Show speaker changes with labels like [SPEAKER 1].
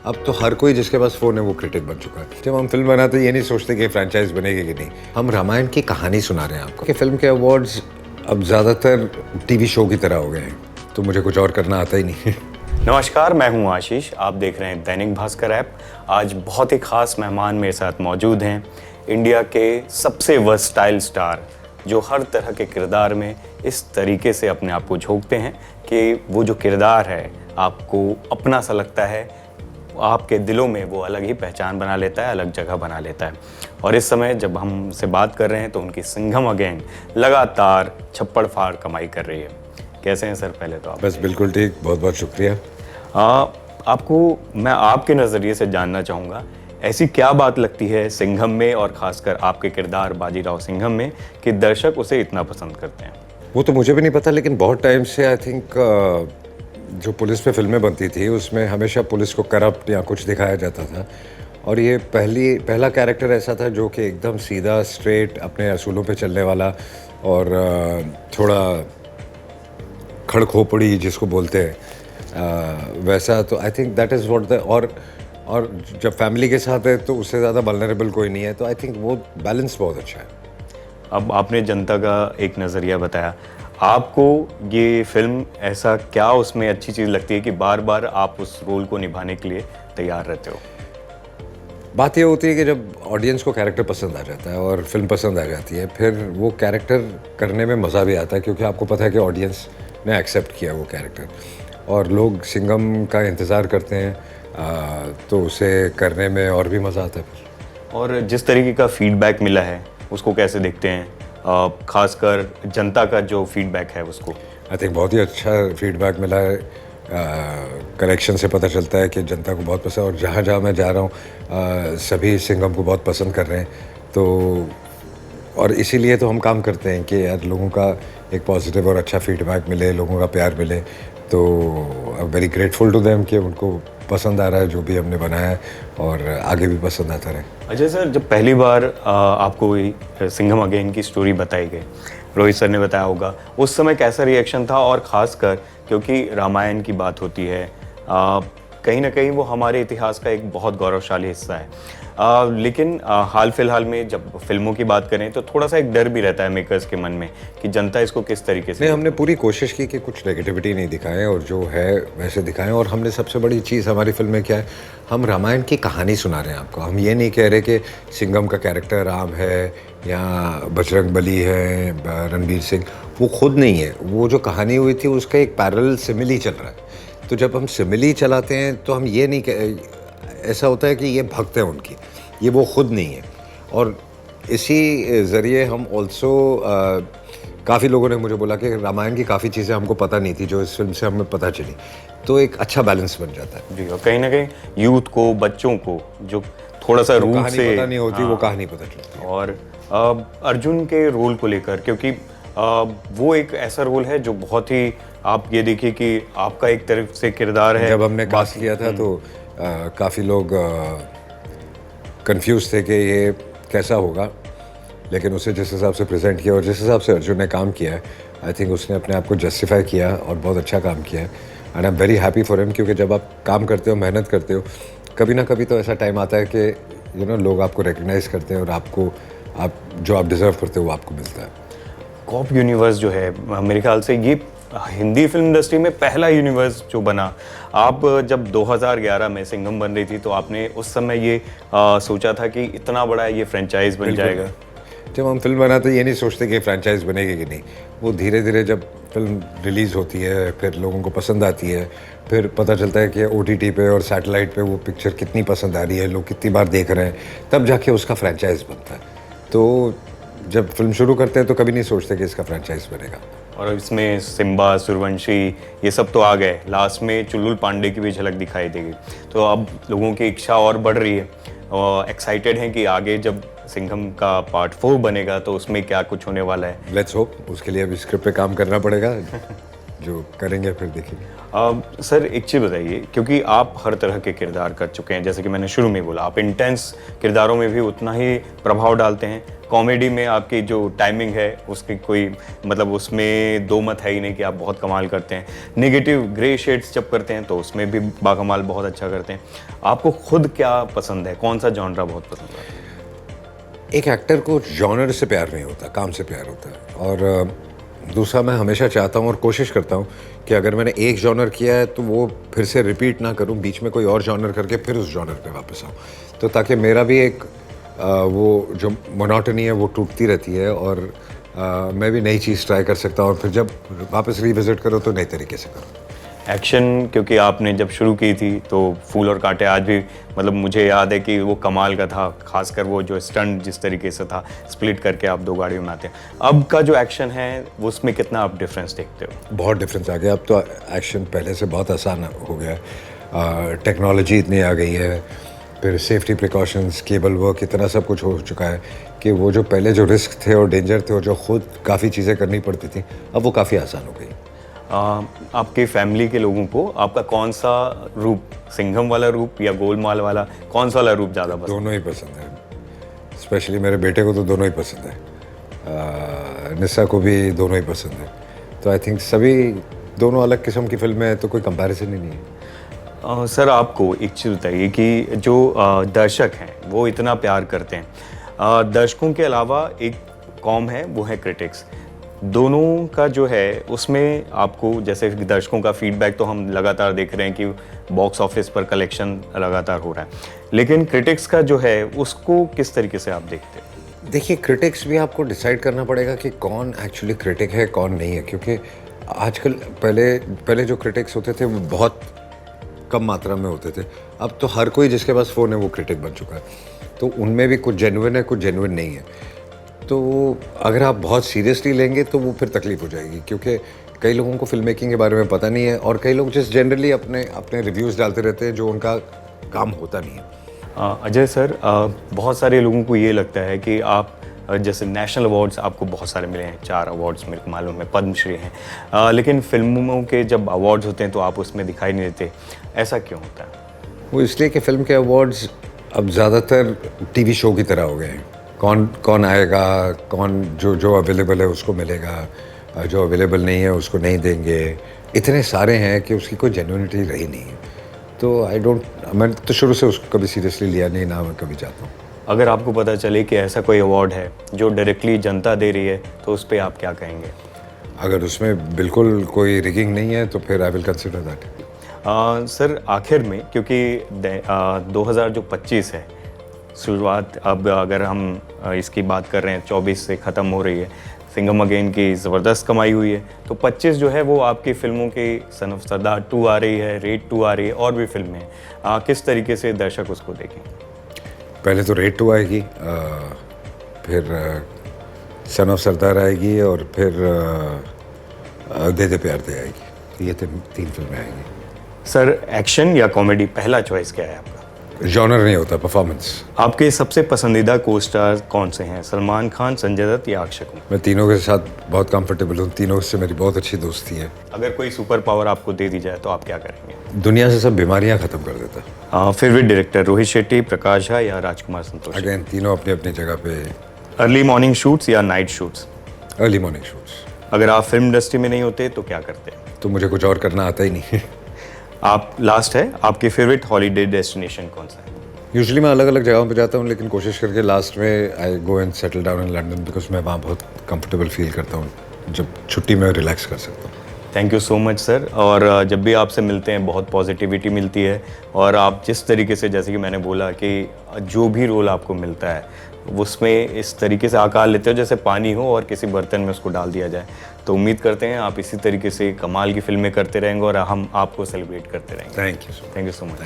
[SPEAKER 1] अब तो हर कोई जिसके पास फ़ोन है वो क्रिटिक बन चुका है। जब हम फिल्म बनाते ये नहीं सोचते कि फ्रेंचाइज बनेगी कि नहीं, हम रामायण की कहानी सुना रहे हैं आपको कि फिल्म के अवार्ड्स अब ज़्यादातर टीवी शो की तरह हो गए हैं, तो मुझे कुछ और करना आता ही नहीं।
[SPEAKER 2] नमस्कार, मैं हूं आशीष। आप देख रहे हैं दैनिक भास्कर ऐप। आज बहुत ही खास मेहमान मेरे साथ मौजूद हैं, इंडिया के सबसे वर्सटाइल स्टार जो हर तरह के किरदार में इस तरीके से अपने आप को झोंकते हैं कि वो जो किरदार है आपको अपना सा लगता है, आपके दिलों में वो अलग ही पहचान बना लेता है, अलग जगह बना लेता है। और इस समय जब हमसे बात कर रहे हैं तो उनकी सिंघम अगेन लगातार छप्पड़ फाड़ कमाई कर रही है। कैसे हैं सर? पहले तो आप
[SPEAKER 1] बस बिल्कुल ठीक, बहुत बहुत शुक्रिया।
[SPEAKER 2] आपको मैं आपके नज़रिए से जानना चाहूँगा, ऐसी क्या बात लगती है सिंघम में और ख़ासकर आपके किरदार बाजीराव सिंघम में कि दर्शक उसे इतना पसंद करते हैं?
[SPEAKER 1] वो तो मुझे भी नहीं पता, लेकिन बहुत टाइम से आई थिंक जो पुलिस पे फिल्में बनती थी उसमें हमेशा पुलिस को करप्ट या कुछ दिखाया जाता था, और ये पहला कैरेक्टर ऐसा था जो कि एकदम सीधा स्ट्रेट अपने असूलों पे चलने वाला और थोड़ा खड़खोपड़ी जिसको बोलते हैं वैसा। तो I think that is what the और जब फैमिली के साथ है तो उससे ज़्यादा वल्नरेबल कोई नहीं है, तो आई थिंक वो बैलेंस बहुत अच्छा है।
[SPEAKER 2] अब आपने जनता का एक नज़रिया बताया, आपको ये फिल्म ऐसा क्या उसमें अच्छी चीज़ लगती है कि बार बार आप उस रोल को निभाने के लिए तैयार रहते हो?
[SPEAKER 1] बात ये होती है कि जब ऑडियंस को कैरेक्टर पसंद आ जाता है और फिल्म पसंद आ जाती है, फिर वो कैरेक्टर करने में मज़ा भी आता है, क्योंकि आपको पता है कि ऑडियंस ने एक्सेप्ट किया वो कैरेक्टर और लोग सिंघम का इंतज़ार करते हैं, तो उसे करने में और भी मज़ा आता है फिर।
[SPEAKER 2] और जिस तरीके का फीडबैक मिला है उसको कैसे देखते हैं? खासकर जनता का जो फीडबैक है उसको।
[SPEAKER 1] आई थिंक बहुत ही अच्छा फीडबैक मिला है। कलेक्शन से पता चलता है कि जनता को बहुत पसंद, और जहाँ जहाँ मैं जा रहा हूँ सभी सिंघम को बहुत पसंद कर रहे हैं। तो और इसीलिए तो हम काम करते हैं कि यार लोगों का एक पॉजिटिव और अच्छा फीडबैक मिले, लोगों का प्यार मिले। तो I am very grateful to them कि उनको पसंद आ रहा है जो भी हमने बनाया है, और आगे भी पसंद आता रहे।
[SPEAKER 2] अजय सर, जब पहली बार आपको ये सिंघम अगेन की स्टोरी बताई गई, रोहित सर ने बताया होगा, उस समय कैसा रिएक्शन था? और ख़ासकर क्योंकि रामायण की बात होती है, कहीं ना कहीं वो हमारे इतिहास का एक बहुत गौरवशाली हिस्सा है। लेकिन हाल फिलहाल में जब फिल्मों की बात करें तो थोड़ा सा एक डर भी रहता है मेकर्स के मन में कि जनता इसको किस तरीके से।
[SPEAKER 1] नहीं, हमने पूरी कोशिश की कि कुछ नेगेटिविटी नहीं दिखाएं और जो है वैसे दिखाएं। और हमने सबसे बड़ी चीज़ हमारी फिल्म में क्या है, हम रामायण की कहानी सुना रहे हैं आपको। हम ये नहीं कह रहे कि सिंघम का कैरेक्टर राम है या बजरंग बली है, रणवीर सिंह, वो खुद नहीं है। वो जो कहानी हुई थी उसका एक पैरेलल सिमिली चल रहा है। तो जब हम सिमिली चलाते हैं तो हम ये नहीं ऐसा होता है कि ये भक्त है उनकी, ये वो खुद नहीं है। और इसी ज़रिए हम ऑल्सो काफ़ी लोगों ने मुझे बोला कि रामायण की काफ़ी चीज़ें हमको पता नहीं थी जो इस फिल्म से हमें पता चली, तो एक अच्छा बैलेंस बन जाता है।
[SPEAKER 2] जी, और कहीं ना कहीं यूथ को, बच्चों को जो थोड़ा सा रूट से
[SPEAKER 1] पता नहीं होती, वो कहानी पता चलती है।
[SPEAKER 2] और अर्जुन के रोल को लेकर, क्योंकि वो एक ऐसा रोल है जो बहुत ही, आप ये देखिए कि आपका एक तरफ से किरदार है।
[SPEAKER 1] जब हमने कास्ट किया था तो काफ़ी लोग कंफ्यूज थे कि ये कैसा होगा, लेकिन उसे जिस हिसाब से प्रेजेंट किया और जिस हिसाब से अर्जुन ने काम किया है, आई थिंक उसने अपने आप को जस्टिफाई किया और बहुत अच्छा काम किया है। And I am very happy for him, क्योंकि जब आप काम करते हो, मेहनत करते हो, कभी ना कभी तो ऐसा टाइम आता है कि लोग आपको रिकग्नाइज करते हैं और आप जो आप डिज़र्व करते हो वो आपको मिलता है।
[SPEAKER 2] कॉप यूनिवर्स जो है, मेरे ख्याल से ये हिंदी फिल्म इंडस्ट्री में पहला यूनिवर्स जो बना। आप जब 2011 में सिंघम बन रही थी तो आपने उस समय ये सोचा था कि इतना बड़ा ये फ्रेंचाइज बन जाएगा?
[SPEAKER 1] जब हम फिल्म बनाते ये नहीं सोचते कि फ्रेंचाइज बनेगी कि नहीं। वो धीरे धीरे जब फिल्म रिलीज़ होती है, फिर लोगों को पसंद आती है, फिर पता चलता है कि OTT पे और सैटेलाइट पे वो पिक्चर कितनी पसंद आ रही है, लोग कितनी बार देख रहे हैं, तब जाके उसका फ्रेंचाइज बनता है। तो जब फिल्म शुरू करते हैं तो कभी नहीं सोचते कि इसका फ्रेंचाइज बनेगा।
[SPEAKER 2] और इसमें सिम्बा, सूर्यवंशी, ये सब तो आ गए, लास्ट में चुलबुल पांडे की भी झलक दिखाई देगी। तो अब लोगों की इच्छा और बढ़ रही है और एक्साइटेड हैं कि आगे जब सिंघम का पार्ट 4 बनेगा तो उसमें क्या कुछ होने वाला है।
[SPEAKER 1] Let's hope. उसके लिए अभी स्क्रिप्ट पे काम करना पड़ेगा, जो करेंगे फिर देखेंगे।
[SPEAKER 2] सर एक चीज़ बताइए, क्योंकि आप हर तरह के किरदार कर चुके हैं, जैसे कि मैंने शुरू में बोला, आप इंटेंस किरदारों में भी उतना ही प्रभाव डालते हैं। कॉमेडी में आपकी जो टाइमिंग है उसकी कोई मतलब उसमें दो मत है ही नहीं कि आप बहुत कमाल करते हैं। नेगेटिव ग्रे शेड्स जब करते हैं तो उसमें भी बाकमाल बहुत अच्छा करते हैं। आपको खुद क्या पसंद है, कौन सा जॉनरा बहुत पसंद है?
[SPEAKER 1] एक एक्टर को जॉनर से प्यार नहीं होता, काम से प्यार होता है। और दूसरा, मैं हमेशा चाहता हूँ और कोशिश करता हूँ कि अगर मैंने एक जॉनर किया है तो वो फिर से रिपीट ना करूँ, बीच में कोई और जॉनर करके फिर उस जॉनर पे वापस आऊँ, तो ताकि मेरा भी एक वो जो मोनोटनी है वो टूटती रहती है और मैं भी नई चीज़ ट्राई कर सकता हूँ और फिर जब वापस रिविजिट करो तो नए तरीके से करो।
[SPEAKER 2] एक्शन, क्योंकि आपने जब शुरू की थी तो फूल और कांटे आज भी मतलब मुझे याद है कि वो कमाल का था, खासकर वो जो स्टंट जिस तरीके से था, स्प्लिट करके आप दो गाड़ियों में आते हैं। अब का जो एक्शन है वो उसमें कितना आप डिफरेंस देखते हो?
[SPEAKER 1] बहुत डिफरेंस आ गया, अब तो एक्शन पहले से बहुत आसान हो गया है। टेक्नोलॉजी इतनी आ गई है, फिर सेफ्टी प्रिकॉशंस, केबल वर्क, इतना सब कुछ हो चुका है कि वो जो पहले जो रिस्क थे और डेंजर थे और जो खुद काफ़ी चीज़ें करनी पड़ती थी, अब वो काफ़ी आसान हो गई।
[SPEAKER 2] आपके फैमिली के लोगों को आपका कौन सा रूप, सिंघम वाला रूप या गोलमाल वाला, कौन सा वाला रूप ज़्यादा पसंद?
[SPEAKER 1] दोनों ही पसंद है, स्पेशली मेरे बेटे को तो दोनों ही पसंद है, निस्सा को भी दोनों ही पसंद है। तो आई थिंक सभी दोनों अलग किस्म की फिल्में हैं तो कोई कंपैरिजन ही नहीं है।
[SPEAKER 2] सर आपको एक चीज़ बताइए कि जो दर्शक हैं वो इतना प्यार करते हैं, दर्शकों के अलावा एक कॉम है वो है क्रिटिक्स, दोनों का जो है उसमें आपको, जैसे दर्शकों का फीडबैक तो हम लगातार देख रहे हैं कि बॉक्स ऑफिस पर कलेक्शन लगातार हो रहा है, लेकिन क्रिटिक्स का जो है उसको किस तरीके से आप देखते हैं?
[SPEAKER 1] देखिए, क्रिटिक्स भी आपको डिसाइड करना पड़ेगा कि कौन एक्चुअली क्रिटिक है कौन नहीं है, क्योंकि आजकल पहले जो क्रिटिक्स होते थे वो बहुत कम मात्रा में होते थे, अब तो हर कोई जिसके पास फ़ोन है वो क्रिटिक बन चुका है। तो उनमें भी कुछ जेन्युइन है, कुछ जेन्युइन नहीं है। तो अगर आप बहुत सीरियसली लेंगे तो वो फिर तकलीफ हो जाएगी, क्योंकि कई लोगों को फिल्म मेकिंग के बारे में पता नहीं है और कई लोग जस्ट जनरली अपने अपने रिव्यूज़ डालते रहते हैं जो उनका काम होता नहीं है।
[SPEAKER 2] अजय सर, बहुत सारे लोगों को ये लगता है कि आप जैसे नेशनल अवार्ड्स आपको बहुत सारे मिले हैं, 4 अवार्ड्स मेरे को मालूम है, पद्मश्री हैं, लेकिन फिल्मों के जब अवार्ड्स होते हैं तो आप उसमें दिखाई नहीं देते, ऐसा क्यों होता है?
[SPEAKER 1] वो इसलिए कि फ़िल्म के अवार्ड्स अब ज़्यादातर टीवी शो की तरह हो गए हैं। कौन आएगा, कौन जो अवेलेबल है उसको मिलेगा, जो अवेलेबल नहीं है उसको नहीं देंगे, इतने सारे हैं कि उसकी कोई जेन्युइनिटी रही नहीं है। तो मैंने तो शुरू से उसको कभी सीरियसली लिया नहीं, ना मैं कभी चाहता हूँ।
[SPEAKER 2] अगर आपको पता चले कि ऐसा कोई अवार्ड है जो डायरेक्टली जनता दे रही है तो उस पर आप क्या कहेंगे?
[SPEAKER 1] अगर उसमें बिल्कुल कोई रिगिंग नहीं है तो फिर I will consider that.
[SPEAKER 2] Sir आखिर में, क्योंकि 2025 है शुरुआत, अब अगर हम इसकी बात कर रहे हैं 24 से ख़त्म हो रही है, सिंघम अगेन की ज़बरदस्त कमाई हुई है, तो 25 जो है वो आपकी फ़िल्मों की सन ऑफ सरदार 2 आ रही है, रेड 2 आ रही है और भी फिल्में हैं, किस तरीके से दर्शक उसको देखेंगे?
[SPEAKER 1] पहले तो रेड 2 आएगी, फिर सन ऑफ सरदार आएगी और फिर दे दे प्यार दे आएगी। ये 3 फिल्में आएंगी।
[SPEAKER 2] सर एक्शन या कॉमेडी, पहला चॉइस क्या है आपका?
[SPEAKER 1] जॉनर नहीं होता, परफॉर्मेंस।
[SPEAKER 2] आपके सबसे पसंदीदा को स्टार कौन से हैं, सलमान खान, संजय दत्त या अक्षय कुमार?
[SPEAKER 1] मैं तीनों के साथ बहुत कंफर्टेबल हूँ, तीनों से मेरी बहुत अच्छी दोस्ती है।
[SPEAKER 2] अगर कोई सुपर पावर आपको दे दी जाए तो आप क्या करेंगे?
[SPEAKER 1] दुनिया से सब बीमारियाँ ख़त्म कर देता।
[SPEAKER 2] फेवरेट डायरेक्टर रोहित शेट्टी, प्रकाश झा या राजकुमार संतोषी?
[SPEAKER 1] अगेन तीनों अपनी अपनी जगह पे।
[SPEAKER 2] अर्ली मॉर्निंग शूट्स या night shoots?
[SPEAKER 1] Early morning shoots.
[SPEAKER 2] अगर आप फिल्म इंडस्ट्री में नहीं होते तो क्या करते?
[SPEAKER 1] तो मुझे कुछ और करना आता ही नहीं।
[SPEAKER 2] आप लास्ट है, आपकी फेवरेट हॉलीडे डेस्टिनेशन कौन सा है?
[SPEAKER 1] यूजुअली मैं अलग अलग जगहों पे जाता हूँ, लेकिन कोशिश करके लास्ट में I go and settle down in London, because मैं वहाँ बहुत कंफर्टेबल फील करता हूँ, जब छुट्टी में रिलैक्स कर सकता हूँ।
[SPEAKER 2] Thank you so much sir, और जब भी आपसे मिलते हैं बहुत पॉजिटिविटी मिलती है, और आप जिस तरीके से, जैसे कि मैंने बोला कि जो भी रोल आपको मिलता है उसमें इस तरीके से आकार लेते हो जैसे पानी हो और किसी बर्तन में उसको डाल दिया जाए। तो उम्मीद करते हैं आप इसी तरीके से कमाल की फिल्में करते रहेंगे और हम आपको सेलिब्रेट करते रहेंगे।
[SPEAKER 1] Thank you
[SPEAKER 2] so much.